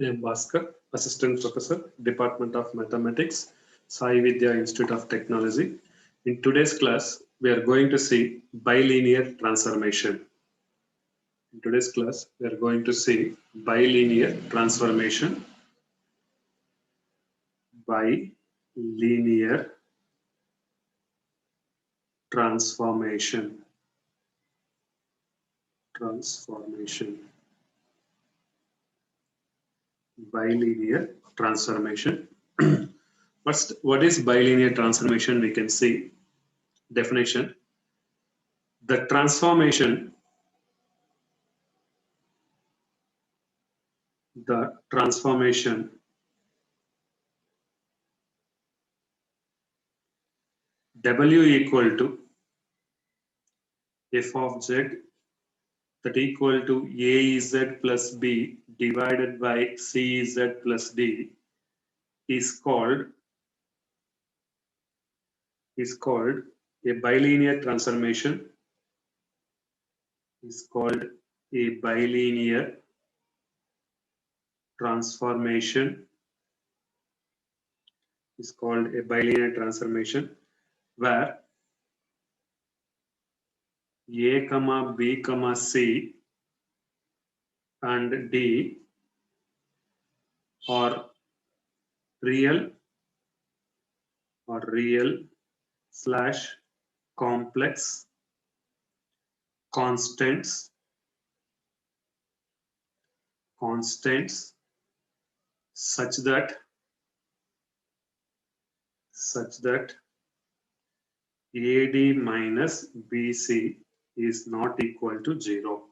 I am Bhaskar, Assistant Professor, Department of Mathematics, Sai Vidya Institute of Technology. In today's class, we are going to see bilinear transformation. In today's class, we are going to see bilinear transformation. Bilinear transformation. Bilinear transformation. First, what is bilinear transformation? We can see definition. The transformation W equal to f of z that equal to az plus b divided by cz plus d is called a bilinear transformation. Is called a bilinear transformation. Is called a bilinear transformation where a comma b comma c and d are real slash complex constants such that AD minus BC is not equal to 0.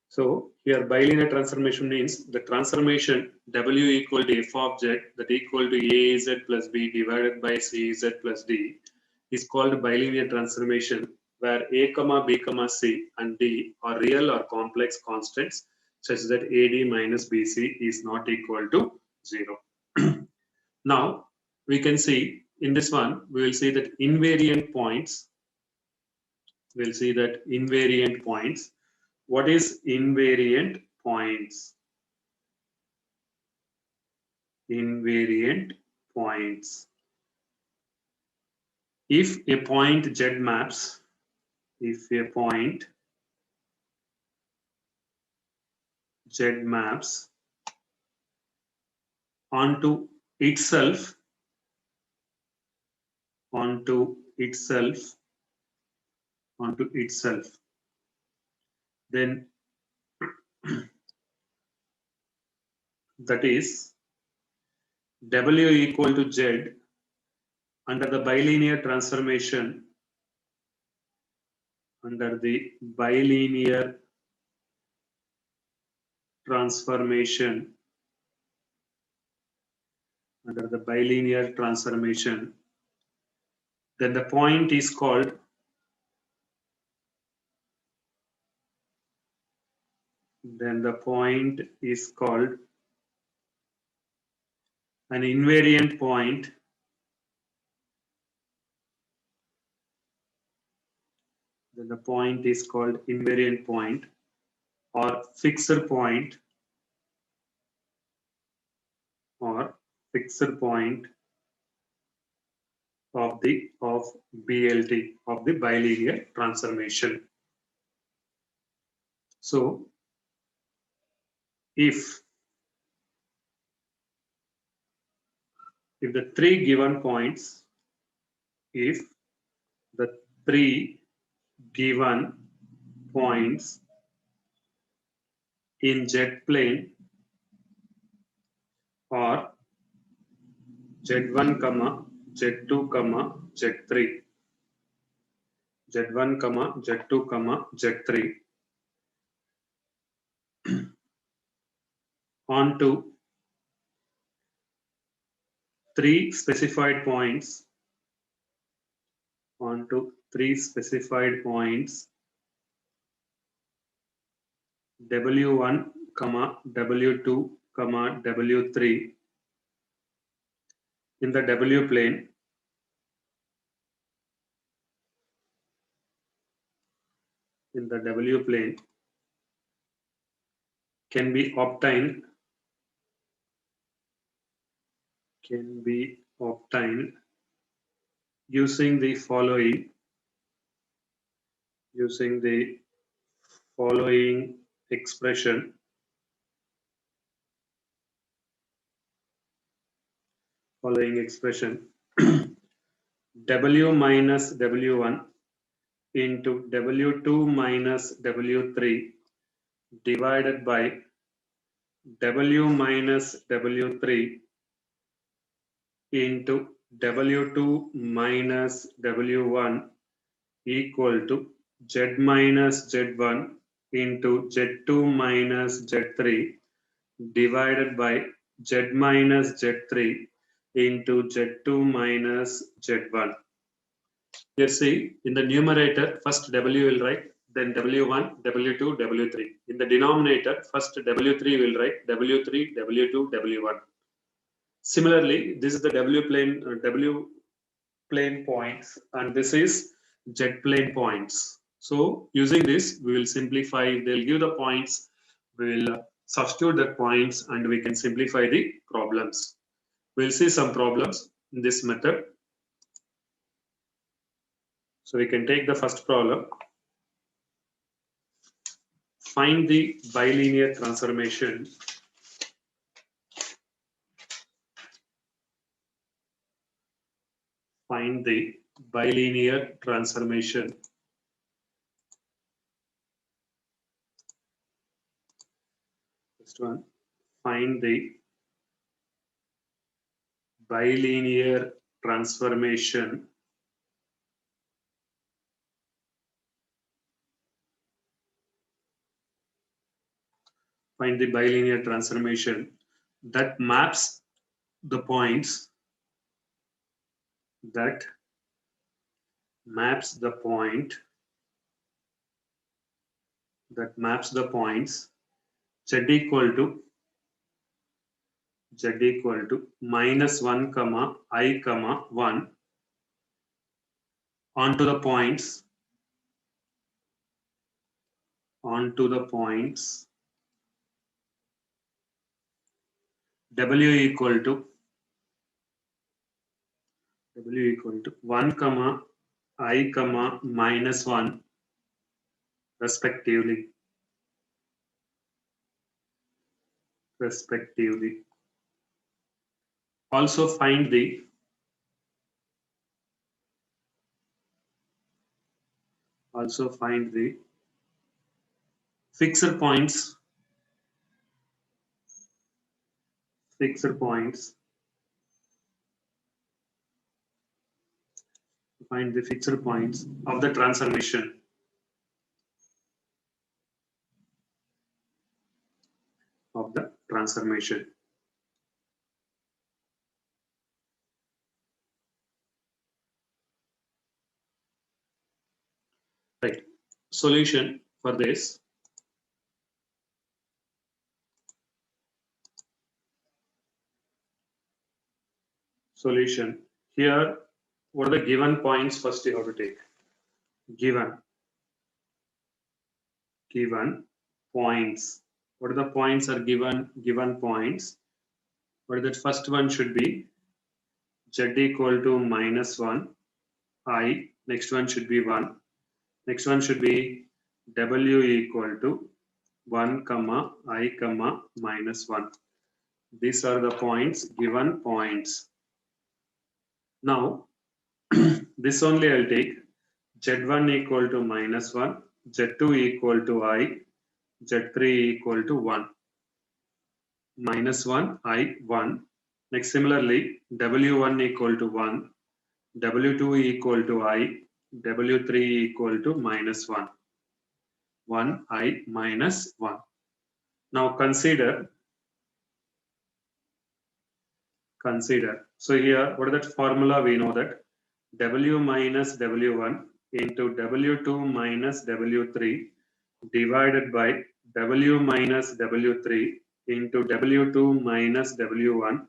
So here bilinear transformation means the transformation W equal to f of z that equal to AZ plus B divided by CZ plus D is called bilinear transformation where A comma B comma C and D are real or complex constants such that AD minus BC is not equal to 0. Now we can see in this one we will see that invariant points. We'll see that invariant points. What is invariant points? Invariant points. If a point Z maps, onto itself, then that is W equal to Z under the bilinear transformation, under the bilinear transformation, then the point is called an invariant point. Then the point is called invariant point or fixed point of BLT, of the bilinear transformation. So if the three given points, in Z plane or Z1, Z2, Z3, Z1, Z2, Z3 onto three specified points, W1, W2, W3 in the W plane, can be obtained can be obtained using the following expression. W minus W1 into W2 minus W3 divided by W minus W3 into W2 minus W1 equal to Z minus Z1 into Z2 minus Z3 divided by Z minus Z3 into Z2 minus Z1. You see, in the numerator, first W will write, then W1, W2, W3. In the denominator, first W3 will write, W3, W2, W1. Similarly, this is the W plane points, and this is Z plane points. So using this, we will simplify. They'll give the points. We will substitute the points, and we can simplify the problems. We'll see some problems in this method. So we can take the first problem. Find the bilinear transformation. Find the bilinear transformation. First one, find the bilinear transformation that maps the points z equal to -1, I, 1 onto the points W equal to 1, I, -1 respectively. Also find the fixed points. Find the fixed points of the transformation. Right. Solution for this. Solution. Here, what are the given points? First, you have to take. Given points. What are the points are given? Given points. What is that? First one should be Z equal to -1, I. Next one should be 1. Next one should be W equal to 1, I, -1. These are the points, given points. Now, this only I'll take. Z1 equal to -1, Z2 equal to I, Z3 equal to 1. -1, I, 1. Next, similarly, W1 equal to 1, W2 equal to I, W3 equal to -1. 1, I, -1. Now consider. So here, what is that formula? We know that W minus W1 into W2 minus W3 divided by W minus W3 into W2 minus W1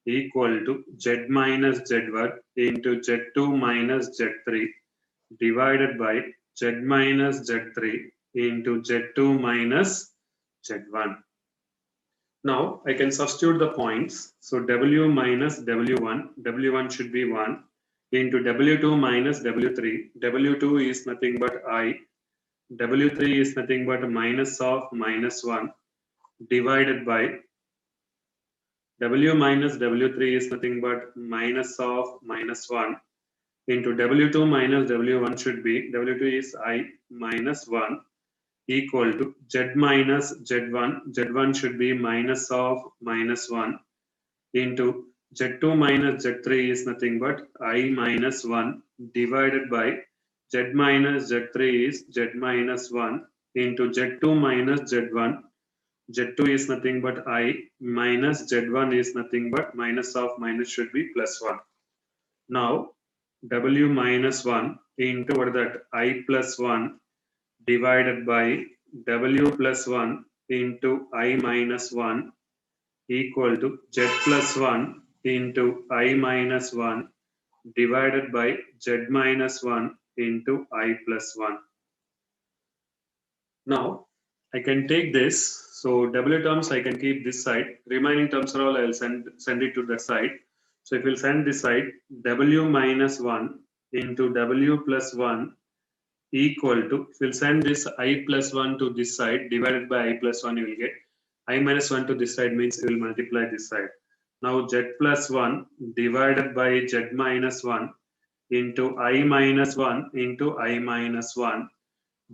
equal to Z minus Z1 into Z2 minus Z3 divided by Z minus Z3 into Z2 minus Z1. Now I can substitute the points. So W minus W1 should be 1 into W2 minus W3. W2 is nothing but I. W3 is nothing but minus of minus 1 divided by W minus W3 is nothing but minus of minus 1 into W2 minus W1 should be W2 is I minus 1 equal to Z minus Z1. Z1 should be minus of minus 1 into Z2 minus Z3 is nothing but I minus 1 divided by Z minus Z3 is Z minus 1 into Z2 minus Z1. Z2 is nothing but I minus Z1 is nothing but minus of minus should be plus 1. Now W minus 1 into what is that I plus 1 divided by W plus 1 into I minus 1 equal to Z plus 1 into I minus 1 divided by Z minus 1 into I plus 1. Now I can take this. So W terms I can keep this side. Remaining terms are all I'll send it to that side. So if we'll send this side, W minus 1 into W plus 1 equal to, if we'll send this I plus 1 to this side divided by I plus 1, you will get I minus 1 to this side means you will multiply this side. Now Z plus 1 divided by Z minus 1 into I minus 1 into I minus 1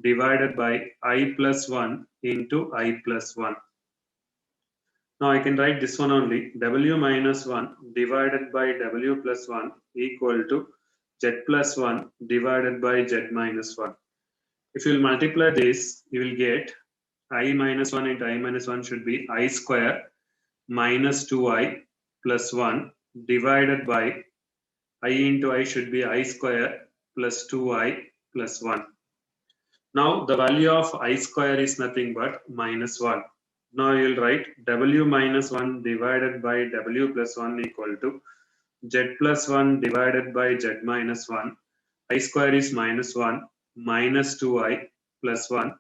divided by I plus 1 into I plus 1. Now I can write this one only, W minus 1 divided by W plus 1 equal to Z plus 1 divided by Z minus 1. If you will multiply this, you will get I minus 1 into I minus 1 should be I square minus 2I plus 1 divided by I into I should be I square plus 2I plus 1. Now the value of I square is nothing but minus 1. Now you will write W minus 1 divided by W plus 1 equal to Z plus 1 divided by Z minus 1. I square is minus 1 minus 2I plus 1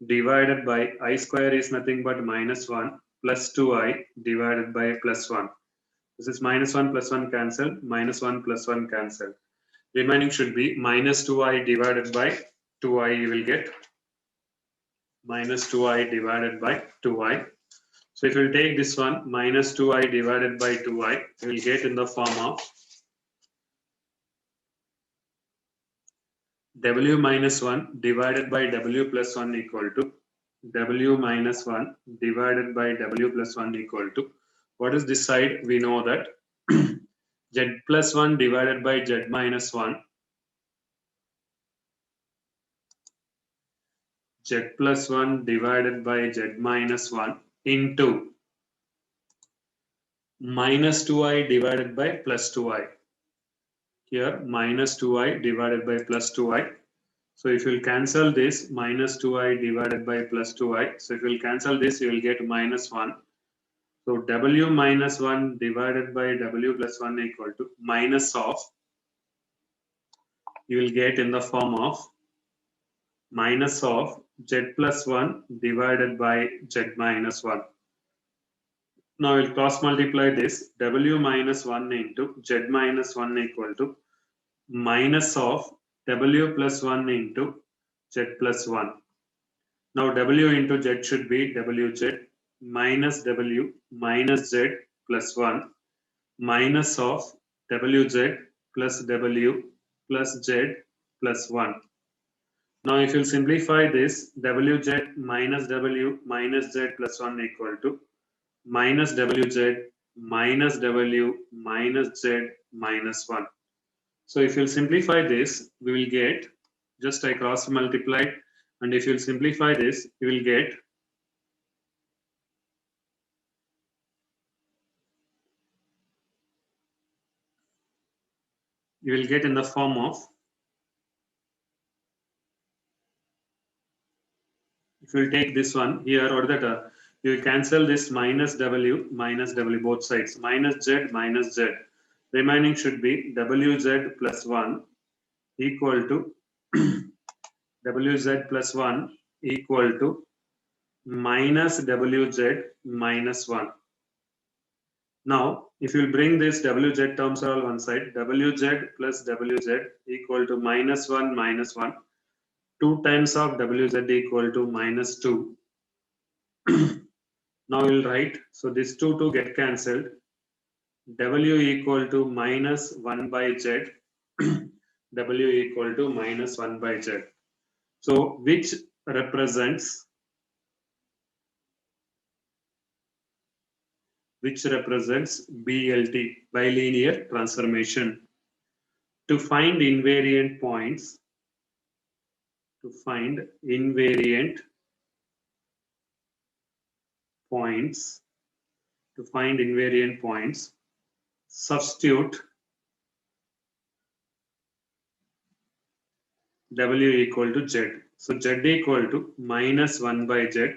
divided by I square is nothing but minus 1 plus 2I divided by plus 1. This is minus 1 plus 1 cancel, minus 1 plus 1 cancel. Remaining should be minus 2I divided by 2I, you will get minus 2I divided by 2I. So if you take this one, minus 2I divided by 2I, you will get in the form of W minus 1 divided by W plus 1 equal to W minus 1 divided by W plus 1 equal to, what is this side? We know that Z plus 1 divided by Z minus 1, Z plus 1 divided by Z minus 1 into minus 2I divided by plus 2I. Here minus 2I divided by plus 2I. So if you will cancel this, minus 2I divided by plus 2I. So if you will cancel this, you will get minus 1. So W minus 1 divided by W plus 1 equal to minus of, you will get in the form of minus of Z plus 1 divided by Z minus 1. Now we'll cross multiply this, W minus 1 into Z minus 1 equal to minus of W plus 1 into Z plus 1. Now W into Z should be WZ minus W minus Z plus 1 minus of WZ plus W plus Z plus 1. Now if you simplify this, WZ minus W minus Z plus 1 equal to minus WZ minus W minus Z minus 1. So if you simplify this, we will get, just I cross multiply, and if you simplify this, you will get in the form of, if you take this one here, or that you will cancel this minus W both sides, minus Z, remaining should be WZ plus 1 equal to WZ plus 1 equal to minus wz minus 1. Now, if you bring this wz terms are all one side, wz plus wz equal to minus 1 minus 1. 2 times of wz equal to minus 2. Now we'll write, so this 2 get cancelled. W equal to minus 1 by z. W equal to minus 1 by z. So which represents BLT, bilinear transformation. To find invariant points, substitute W equal to Z. So Z equal to minus 1 by Z.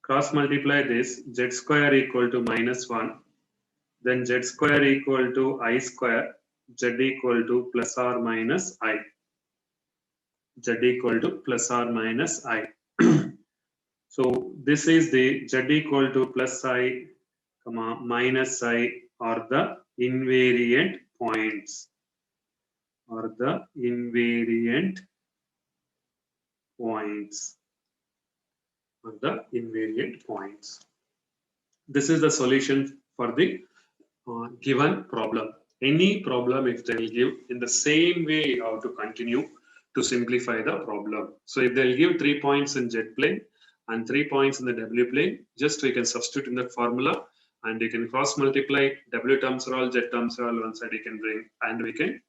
Cross multiply this, Z square equal to minus 1. Then Z square equal to I square. Z equal to plus or minus I. Z equal to plus or minus I. So this is the Z equal to plus I, minus I are the invariant points. This is the solution for the given problem. Any problem, if they'll give in the same way, you have to continue to simplify the problem. So if they'll give 3 points in Z plane and 3 points in the W plane, just we can substitute in that formula and you can cross multiply. W terms are all, Z terms are all one side you can bring, and we can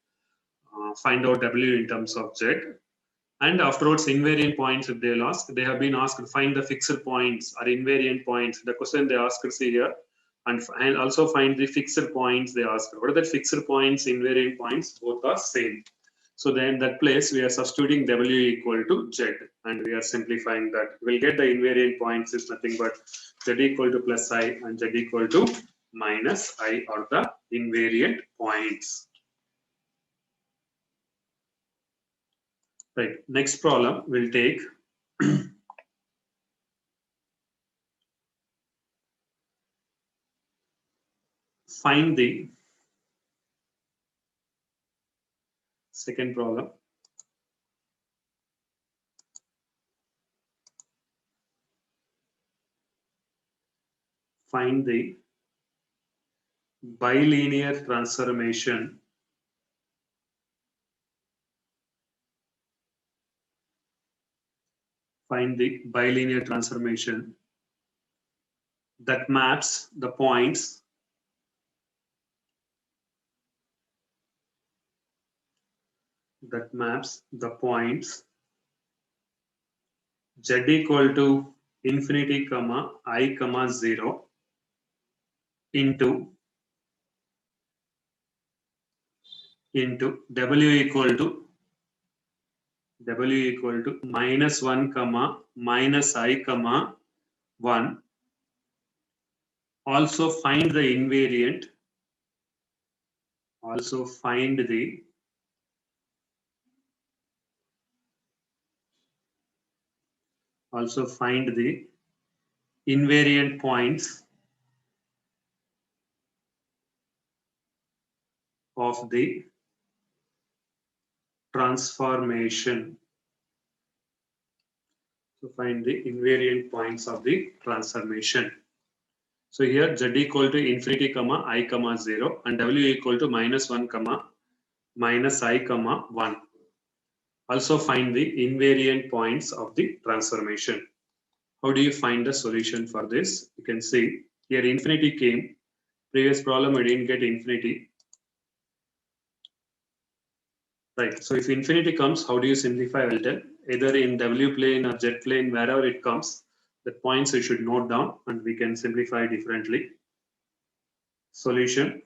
find out W in terms of Z. And afterwards, invariant points, if they'll ask, they have been asked to find the fixed points or invariant points. The question they asked, see here, and also find the fixed points they asked. What are the fixed points, invariant points? Both are same. So then that place we are substituting W equal to Z, and we are simplifying that. We'll get the invariant points is nothing but Z equal to plus I and Z equal to minus I are the invariant points. Right, next problem we'll take find the second problem. Find the bilinear transformation that maps the points Z equal to infinity comma I comma 0 into W equal to minus 1 comma minus I comma 1. Also find the invariant. Also find the invariant points of the transformation. So find the invariant points of the transformation. So here Z equal to infinity comma I comma 0 and W equal to minus 1 comma minus I comma 1. Also find the invariant points of the transformation. How do you find the solution for this? You can see here infinity came. Previous problem we didn't get infinity. Right. So if infinity comes, how do you simplify? I will tell. Either in W plane or Z plane, wherever it comes, the points you should note down and we can simplify differently. Solution.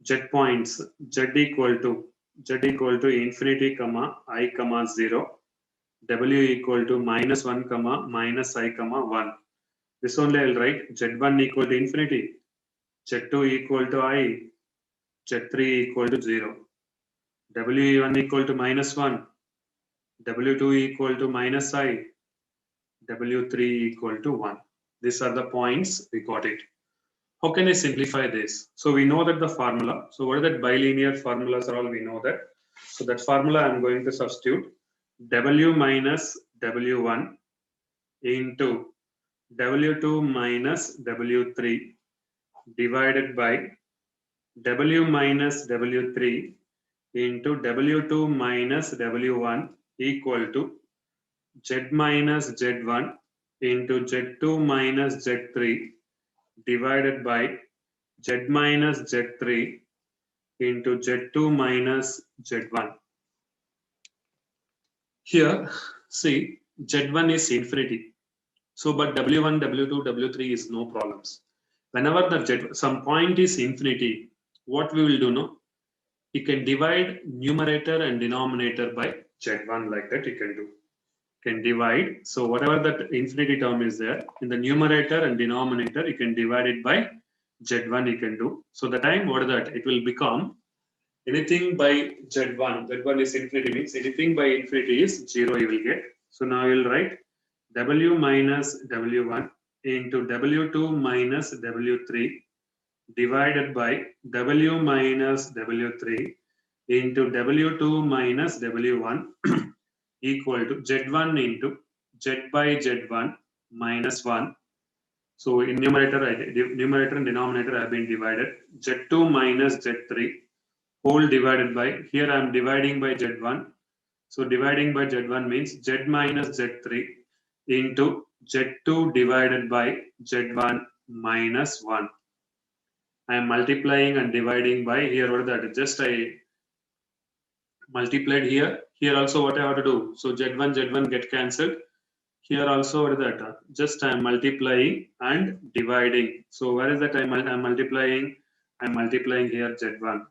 Z points, Z equal to infinity comma I comma 0. W equal to minus 1 comma minus I comma 1. This only I will write Z1 equal to infinity. Z2 equal to I. Z3 equal to 0. W1 equal to minus 1. W2 equal to minus I. W3 equal to 1. These are the points, we got it. How can I simplify this? So we know that the formula, so what are that bilinear formulas are all, we know that. So that formula I'm going to substitute W minus W1 into W2 minus W3 divided by W minus W3 into W2 minus W1 equal to Z minus Z1 into Z2 minus Z3 divided by Z minus Z3 into Z2 minus Z1. Here, see, Z1 is infinity. So, but W1, W2, W3 is no problems. Whenever the Z, some point is infinity, what we will do now? You can divide numerator and denominator by Z1, like that you can do. Can divide. So whatever that infinity term is there, in the numerator and denominator, you can divide it by Z1 you can do. So the time, what is that? It will become anything by Z1. Z1 is infinity, means anything by infinity is 0 you will get. So now you will write W minus W1 into W2 minus W3 divided by W minus W3 into W2 minus W1 equal to Z1 into Z by Z1 minus 1. So in numerator and denominator have been divided. Z2 minus Z3 whole divided by, here I am dividing by Z1. So dividing by Z1 means Z minus Z3 into Z2 divided by Z1 minus 1. I am multiplying and dividing by, here what is that? Just I multiplied here. Here also what I have to do? So Z1 get cancelled. Here also what is that? Just I am multiplying and dividing. So where is that I am multiplying? I am multiplying here Z1.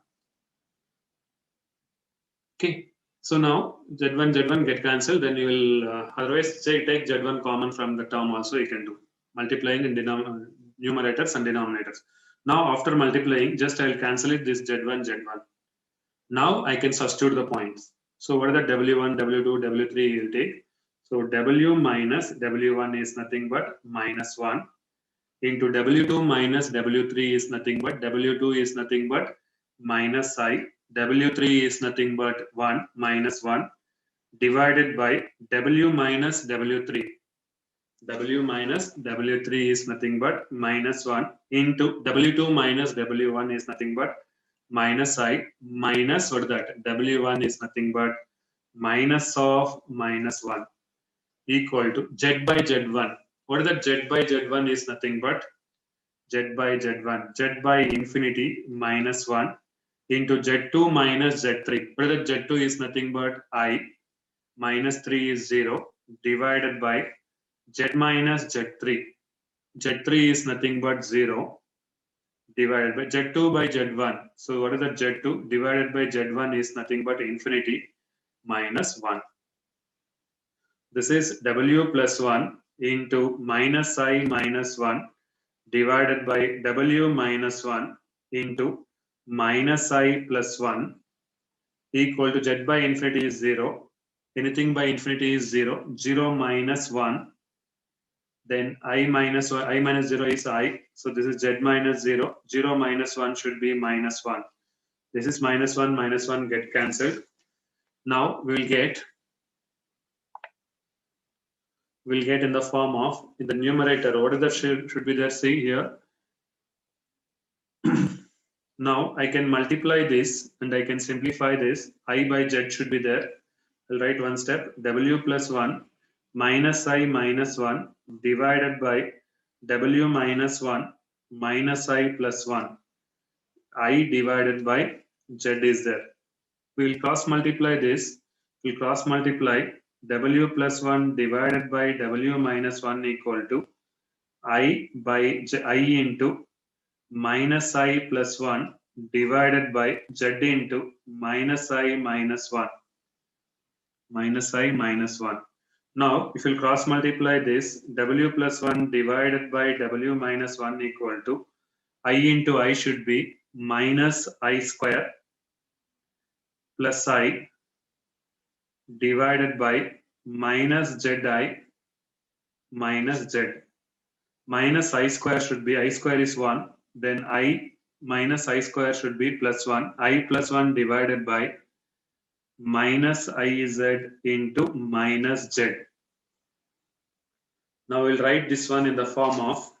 Okay. So now Z1 get cancelled. Then you will otherwise say take Z1 common from the term also you can do. Multiplying in numerators and denominators. Now after multiplying, just I will cancel it this Z1. Now I can substitute the points. So what are the W1, W2, W3 you will take? So W minus W1 is nothing but minus 1 into W2 minus W3 is nothing but W2 is nothing but minus I. W3 is nothing but 1 minus 1 divided by W minus W3. W minus W3 is nothing but minus 1 into W2 minus W1 is nothing but minus I minus what is that? W1 is nothing but minus of minus 1 equal to Z by Z1. What is that? Z by Z1 is nothing but Z by Z1. Z by infinity minus 1 into Z2 minus Z3. What is that? Z2 is nothing but I minus 3 is 0 divided by Z minus Z3. Z3 is nothing but 0 divided by Z2 by Z1. So what is that? Z2 divided by Z1 is nothing but infinity minus 1. This is W plus 1 into minus I minus 1 divided by W minus 1 into minus I plus 1 equal to Z by infinity is 0. Anything by infinity is 0. 0 minus 1. Then I minus 1, I minus 0 is I. So this is Z minus 0. 0 minus 1 should be minus 1. This is minus 1 get cancelled. Now we will get in the form of, in the numerator, what is the should be there? See here. Now I can multiply this and I can simplify this. I by Z should be there. I'll write one step. W plus 1 minus I minus 1 divided by W minus 1 minus I plus 1. I divided by Z is there. We will cross multiply this. We'll cross multiply W plus 1 divided by W minus 1 equal to I by I into minus I plus 1 divided by Z into minus I minus 1. Minus I minus 1. Now, if you cross multiply this, W plus 1 divided by W minus 1 equal to I into I should be minus I square plus I divided by minus Zi minus z. Minus I square should be, I square is 1, then I minus I square should be plus 1. I plus 1 divided by minus Iz into minus z. Now we'll write this one in the form of,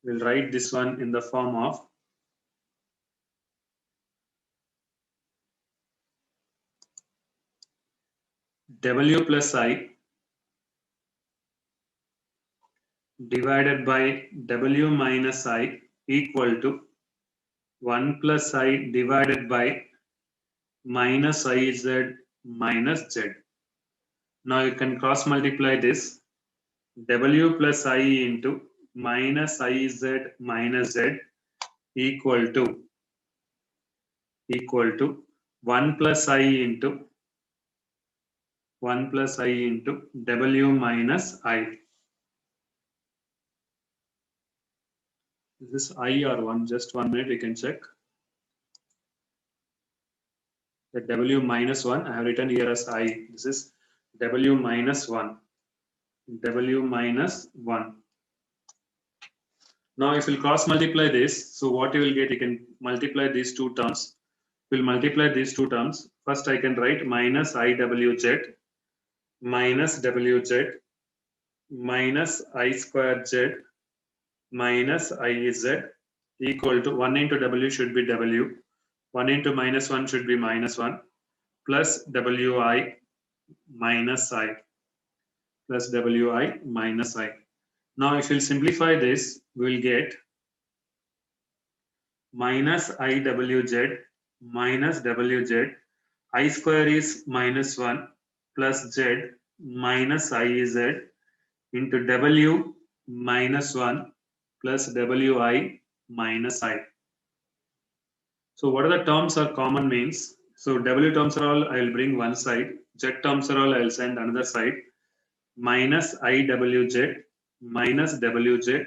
we'll write this one in the form of W plus I divided by W minus I equal to 1 plus I divided by minus Iz minus z. Now you can cross multiply this. W plus I into minus Iz minus z equal to 1 plus I into W minus I. Is this I or 1? Just 1 minute, we can check. The W minus 1, I have written here as I. This is W minus 1. W minus 1. Now if you cross multiply this, so what you will get, you can multiply these two terms. We'll multiply these two terms. First I can write minus IWZ minus WZ minus I square Z minus IZ equal to 1 into W should be W. 1 into minus 1 should be minus 1 plus Wi minus I plus Wi minus I. Now if you simplify this, we will get minus IWZ minus WZ. I square is minus 1 plus Z minus IZ into W minus 1 plus Wi minus I. So what are the terms are common means? So W terms are all I will bring one side. Z terms are all I will send another side. Minus IWZ minus WZ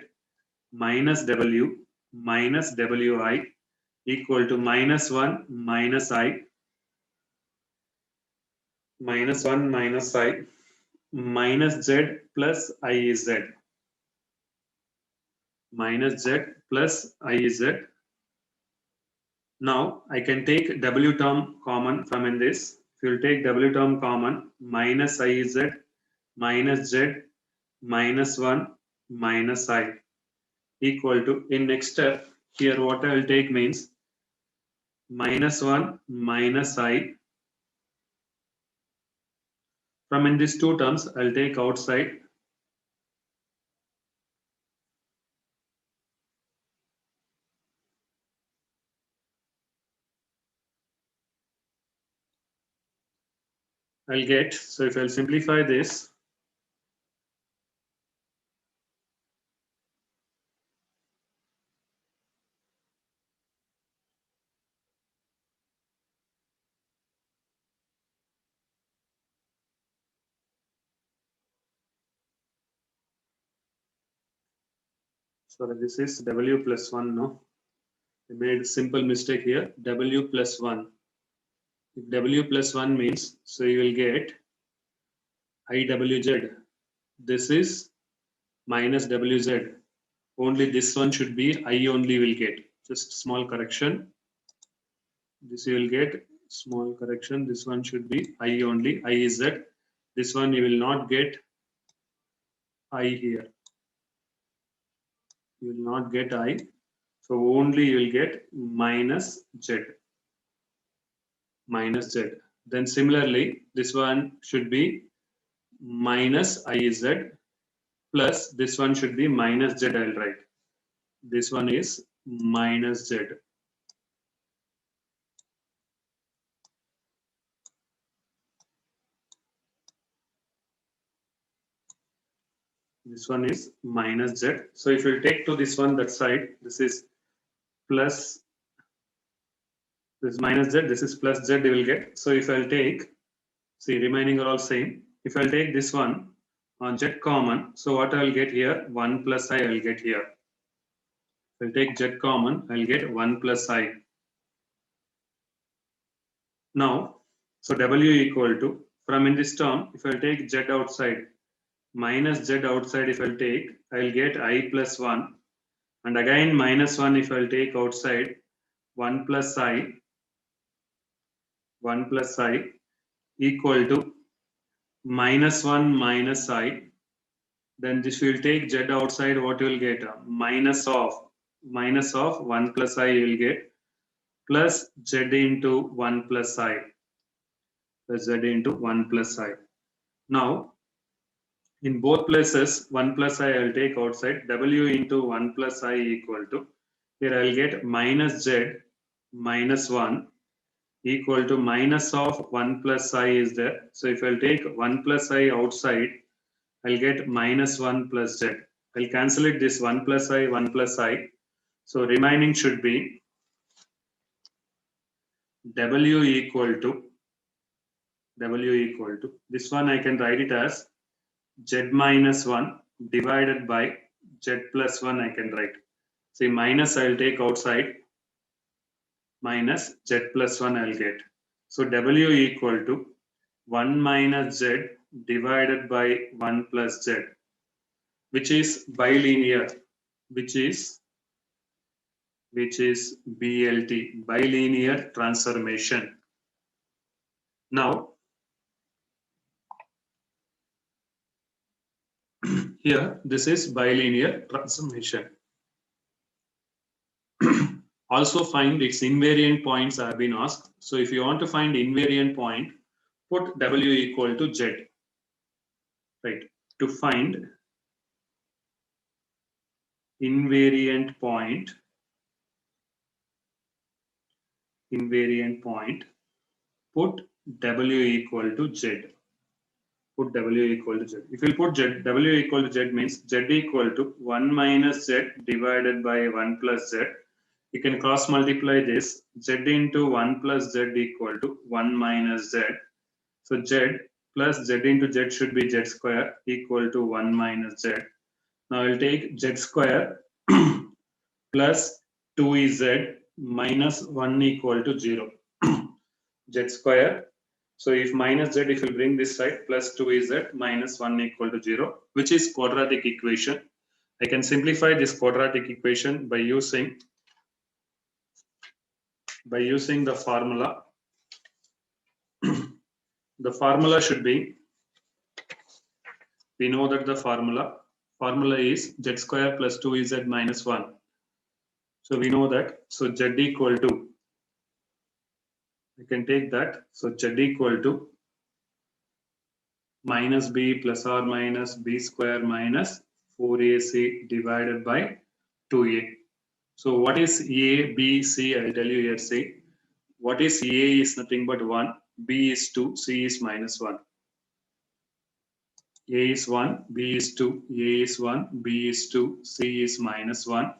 minus W minus Wi equal to minus 1 minus I minus 1 minus I minus Z plus IZ minus Z plus IZ. Now I can take W term common from in this. If you will take W term common, minus IZ minus Z minus 1 minus I equal to, in next step, here what I will take means minus 1 minus I. From in these two terms, I will take outside. I'll get, so if I'll simplify this, sorry, this is W plus 1, no? I made a simple mistake here, W plus 1. If W plus 1 means, so you will get IWZ. This is minus WZ. Only this one should be I only will get. Just small correction. This you will get small correction. This one should be I only, I is Z. This one you will not get I here. You will not get I. So only you will get minus Z. Minus Z. Then similarly, this one should be minus IZ plus this one should be minus Z. I will write. This one is minus Z. This one is minus Z. So if you take to this one, that side, this is plus, this is minus Z, this is plus Z you will get. So if I'll take, see remaining are all same. If I'll take this one on Z common, so what I will get here, 1 plus I will get here. If I'll take Z common, I'll get 1 plus I. Now, so W equal to from in this term, if I'll take z outside, minus z outside if I'll take, I'll get I plus 1. And again minus 1 if I'll take outside, 1 plus I equal to minus 1 minus I. Then this will take z outside, what you will get? Minus of 1 plus I you will get, plus z into 1 plus I. Plus z into 1 plus I. Now, in both places, 1 plus I will take outside, w into 1 plus I equal to, here I will get minus z minus 1 equal to minus of 1 plus I is there. So if I'll take 1 plus I outside, I'll get minus 1 plus z. I'll cancel it this 1 plus I, 1 plus I. So remaining should be w equal to, this one I can write it as z minus 1 divided by z plus 1 I can write. See, minus I'll take outside, minus z plus 1 I'll get. So w equal to 1 minus z divided by 1 plus z, which is bilinear, which is BLT, bilinear transformation. Now, here this is bilinear transformation. Also find its invariant points have been asked. So if you want to find invariant point, put w equal to z, right? To find invariant point, put w equal to z. Put w equal to z. If you put z, w equal to z means z equal to 1 minus z divided by 1 plus z. You can cross multiply this, z into 1 plus z equal to 1 minus z. So z plus z into z should be z square equal to 1 minus z. Now I'll take z square plus 2z minus 1 equal to 0. Z square. So if minus z, if you bring this side, plus 2z minus 1 equal to 0, which is quadratic equation. I can simplify this quadratic equation by using the formula. The formula should be, we know that the formula is z square plus 2z minus 1. So we know that. So z equal to, we can take that. So z equal to minus b plus or minus b square minus 4ac divided by 2a. So what is a, b, c? I'll tell you here. See, what is a is nothing but 1, b is 2, c is minus 1. A is 1, B is 2, A is 1, B is 2, C is minus 1.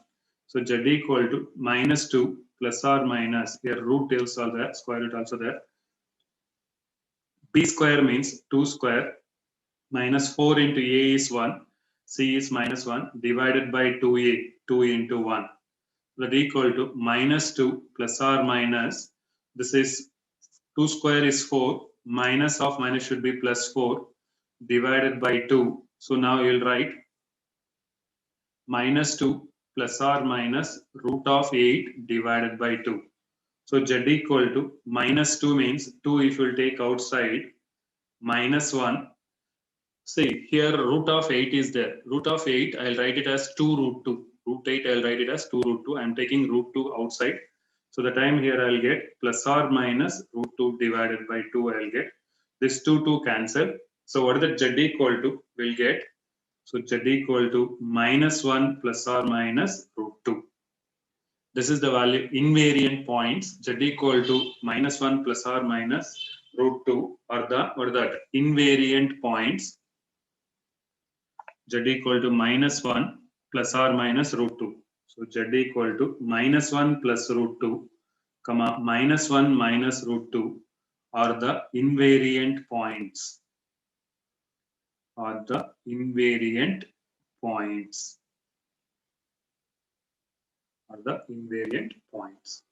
So Z equal to minus 2 plus or minus, here root is also there, square root also there. B square means 2 square minus 4 into A is 1, C is minus 1 divided by 2A, 2 into 1. That equal to minus 2 plus or minus, this is 2 square is 4, minus of minus should be plus 4 divided by 2. So now you'll write minus 2 plus or minus root of 8 divided by 2. So z equal to minus 2 means 2 if you will take outside, minus 1. See, here root of 8 is there. Root of 8, I'll write it as 2 root 2. Root 8, I'll write it as 2 root 2. I'm taking root 2 outside. So the time here I'll get plus or minus root 2 divided by 2 I'll get. This 2 cancel. So what is the z equal to? We'll get. So z equal to minus 1 plus or minus root 2. This is the value invariant points. Z equal to minus 1 plus or minus root 2 are the, what is that? Invariant points. Z equal to minus 1 plus or minus root 2. So z equal to minus 1 plus root 2, comma minus 1 minus root 2 are the invariant points. Are the invariant points. Are the invariant points.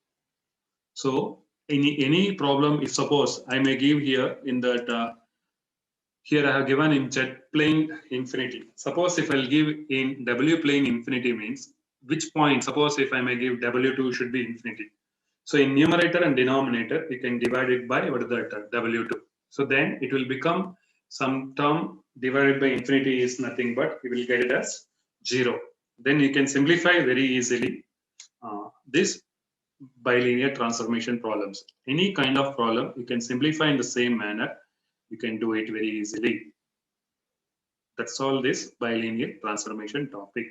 So any problem, if suppose I may give here in that Here I have given in Z plane infinity. Suppose if I'll give in W plane infinity means which point, suppose if I may give W2 should be infinity. So in numerator and denominator, you can divide it by what is that W2. So then it will become some term divided by infinity is nothing but you will get it as 0. Then you can simplify very easily this bilinear transformation problems. Any kind of problem you can simplify in the same manner. You can do it very easily. That's all this bilinear transformation topic.